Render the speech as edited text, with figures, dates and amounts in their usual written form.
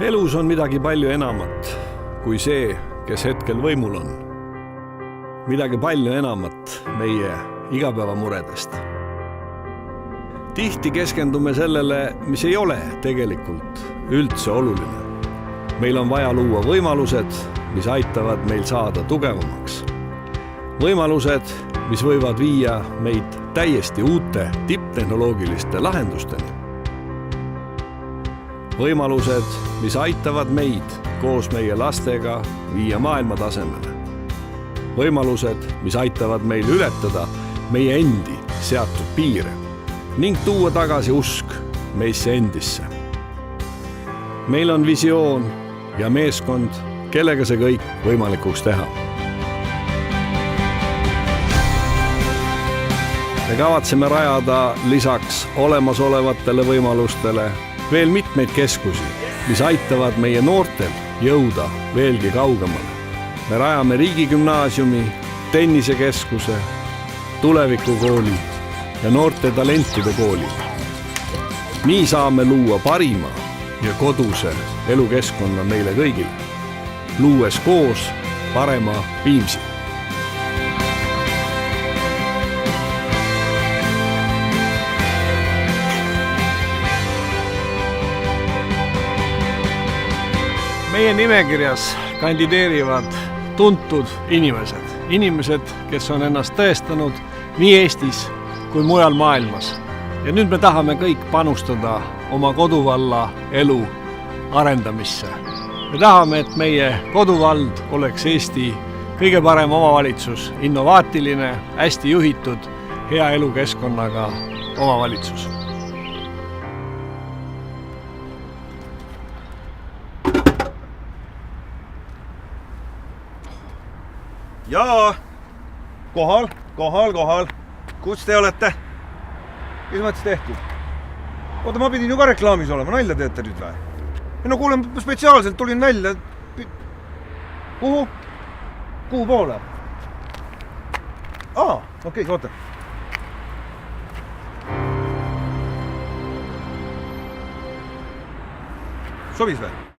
Elus on midagi palju enamat kui see, kes hetkel võimul on. Midagi palju enamat meie igapäevamuredest. Tihti keskendume sellele, mis ei ole tegelikult üldse oluline. Meil on vaja luua võimalused, mis aitavad meil saada tugevamaks. Võimalused, mis võivad viia meid täiesti uute tipptehnoloogiliste lahendusteni. Võimalused, mis aitavad meid koos meie lastega viia maailma tasemele. Võimalused, mis aitavad meil ületada meie endi seatud piire ning tuua tagasi usk meisse endisse. Meil on visioon ja meeskond, kellega see kõik võimalikuks teha. Me kavatseme rajada lisaks olemasolevatele võimalustele veel mitmeid keskusi, mis aitavad meie noortel jõuda veelgi kaugemale. Me rajame riigigümnaasiumi, tennisekeskuse, tulevikukooli ja noorte talentide kooli. Nii saame luua parima ja koduse elukeskkonna meile kõigile, luues koos parema Viimsi. Meie nimekirjas kandideerivad tuntud inimesed, kes on ennast tõestanud nii Eestis kui mujal maailmas. Ja nüüd me tahame kõik panustada oma koduvalla elu arendamisse. Me tahame, et meie koduvald oleks Eesti kõige parem omavalitsus, innovaatiline, hästi juhitud, hea elukeskkonnaga omavalitsus. Jaa, kohal. Kus te olete? Mis mõttes tehtud? Oota, ma pidin ju ka reklaamis olema, nalja teete nüüd või? No kuule, spetsiaalselt tulin välja. Kuhu? Kuhu poole? Okei, oota. Sobis või?